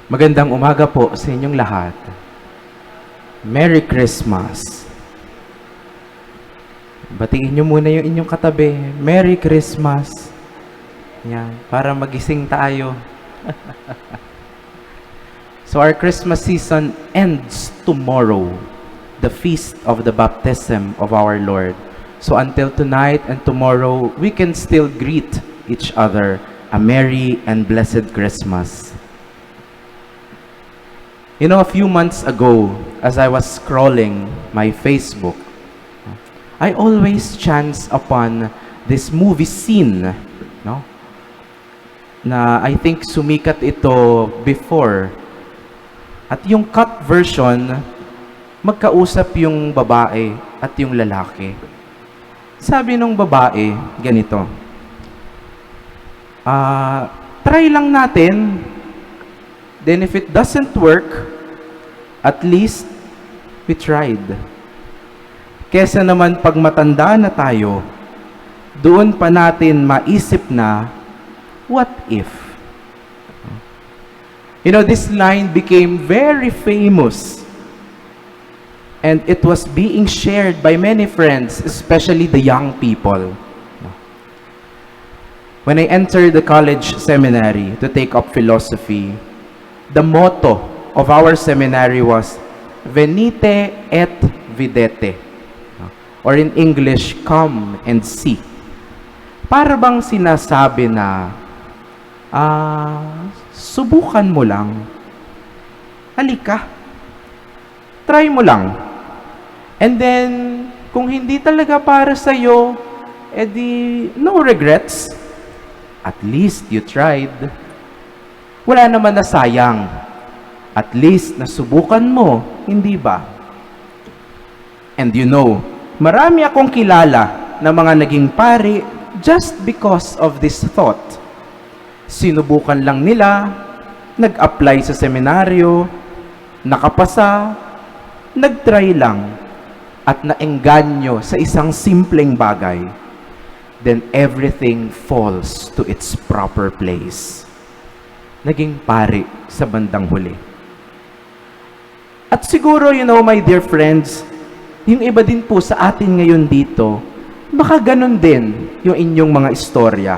Magandang umaga po sa inyong lahat. Merry Christmas. Batiin niyo muna yung inyong katabi. Merry Christmas. Yan, para magising tayo. So our Christmas season ends tomorrow, the feast of the baptism of our Lord. So until tonight and tomorrow, we can still greet each other a Merry and Blessed Christmas. You know, a few months ago, as I was scrolling my Facebook, I always chance upon this movie scene, no? Na I think sumikat ito before. At yung cut version, magkausap yung babae at yung lalaki. Sabi nung babae, ganito, try lang natin. Then if it doesn't work, at least we tried. Kesa naman pag matanda na tayo, doon pa natin maisip na, what if? You know, this line became very famous. And it was being shared by many friends, especially the young people. When I entered the college seminary to take up philosophy, the motto of our seminary was Venite et videte, or in English, come and see. Para bang sinasabi na subukan mo lang, halika, try mo lang, and then kung hindi talaga para sa'yo, edi no regrets, at least you tried. Wala naman na sayang. At least nasubukan mo, hindi ba? And you know, marami akong kilala na mga naging pari just because of this thought. Sinubukan lang nila, nag-apply sa seminaryo, nakapasa, nag-try lang, at naengganyo sa isang simpleng bagay. Then everything falls to its proper place. Naging pari sa bandang huli. At siguro, you know, my dear friends, yung iba din po sa atin ngayon dito, baka ganun din yung inyong mga istorya.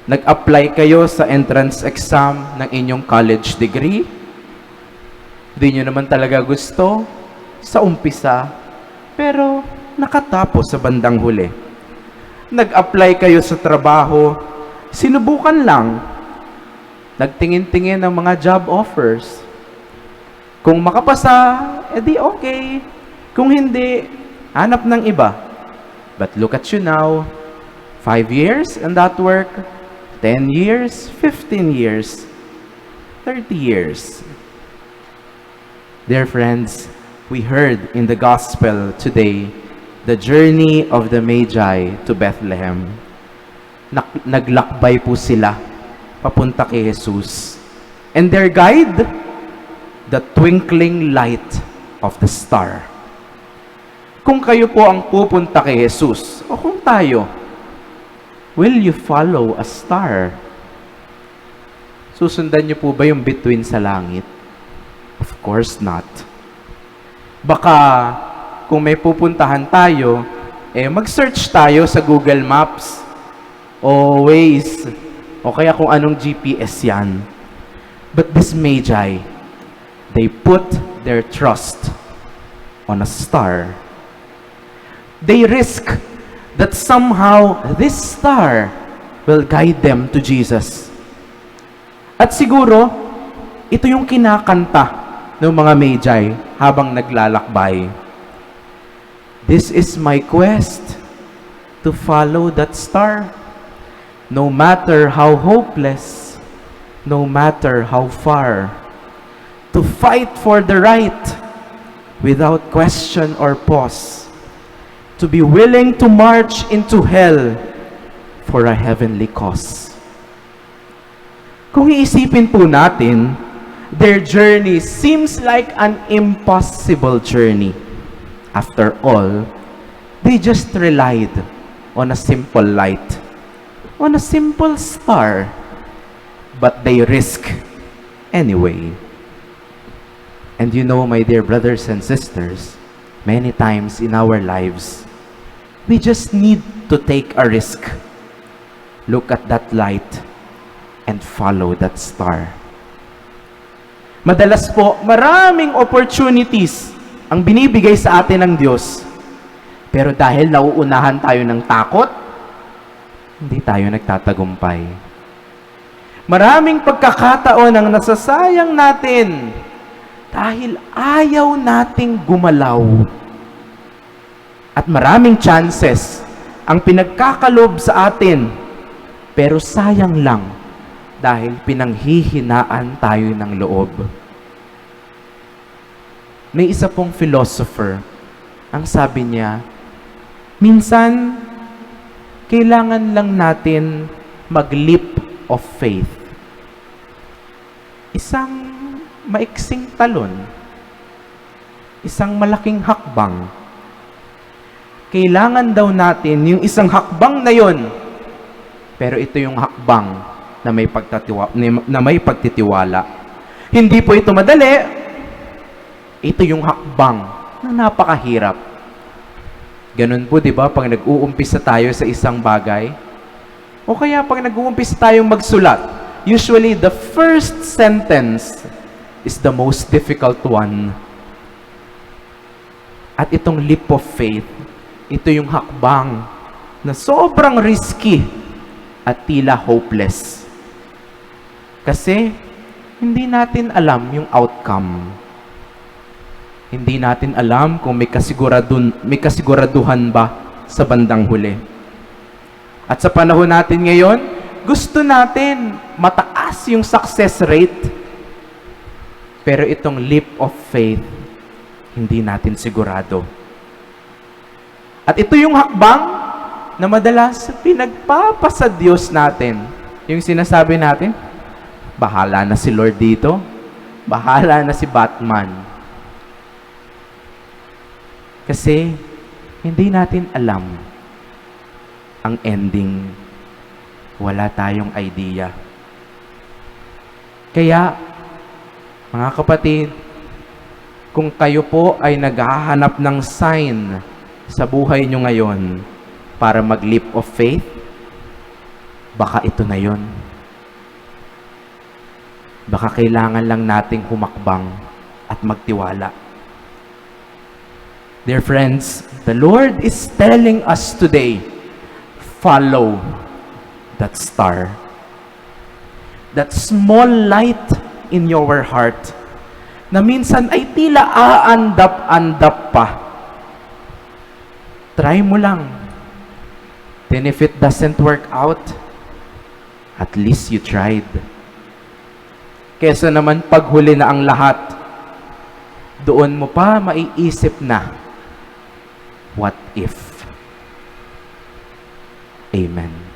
Nag-apply kayo sa entrance exam ng inyong college degree, di nyo naman talaga gusto sa umpisa, pero nakatapos sa bandang huli. Nag-apply kayo sa trabaho, sinubukan lang, nagtingin-tingin ng mga job offers. Kung makapasa, edi okay. Kung hindi, hanap ng iba. But look at you now. 5 years and that work. 10 years, 15 years, 30 years. Dear friends, we heard in the gospel today the journey of the Magi to Bethlehem. Naglakbay po sila papunta kay Jesus. And their guide, the twinkling light of the star. Kung kayo po ang pupunta kay Jesus, o kung tayo, will you follow a star? Susundan niyo po ba yung bituin sa langit? Of course not. Baka, kung may pupuntahan tayo, mag-search tayo sa Google Maps, o Waze, o kaya kung anong GPS yan. But this Magi, they put their trust on a star. They risk that somehow this star will guide them to Jesus. At siguro, ito yung kinakanta ng mga Magi habang naglalakbay. This is my quest to follow that star. No matter how hopeless, no matter how far, to fight for the right without question or pause, to be willing to march into hell for a heavenly cause. Kung iisipin po natin, their journey seems like an impossible journey. After all, they just relied on a simple light, on a simple star, but they risk anyway. And you know, my dear brothers and sisters, many times in our lives, we just need to take a risk. Look at that light and follow that star. Madalas po, maraming opportunities ang binibigay sa atin ng Diyos. Pero dahil nauunahan tayo ng takot, hindi tayo nagtatagumpay. Maraming pagkakataon ang nasasayang natin dahil ayaw nating gumalaw. At maraming chances ang pinagkakalob sa atin, pero sayang lang dahil pinanghihinaan tayo ng loob. May isa pong philosopher, ang sabi niya, minsan, kailangan lang natin mag-leap of faith. Isang maiksing talon, isang malaking hakbang. Kailangan daw natin yung isang hakbang na yon, pero ito yung hakbang na may pagtitiwala. Hindi po ito madali. Ito yung hakbang na napakahirap. Ganun po, di ba, pag nag-uumpisa tayo sa isang bagay, o kaya pag nag-uumpisa tayong magsulat, usually the first sentence is the most difficult one. At itong leap of faith, ito yung hakbang na sobrang risky at tila hopeless. Kasi hindi natin alam yung outcome. Hindi natin alam kung may kasiguraduhan ba sa bandang huli. At sa panahon natin ngayon, gusto natin mataas yung success rate. Pero itong leap of faith, hindi natin sigurado. At ito yung hakbang na madalas pinagpapasa Diyos natin. Yung sinasabi natin, bahala na si Lord dito, bahala na si Batman. Kasi hindi natin alam ang ending. Wala tayong idea. Kaya, mga kapatid, kung kayo po ay naghahanap ng sign sa buhay nyo ngayon para mag-leap of faith, baka ito na yon. Baka kailangan lang nating humakbang at magtiwala. Dear friends, the Lord is telling us today, follow that star. That small light in your heart na minsan ay tila aandap-andap pa. Try mo lang. Then if it doesn't work out, at least you tried. Kesa naman paghuli na ang lahat, doon mo pa maiisip na, what if? Amen.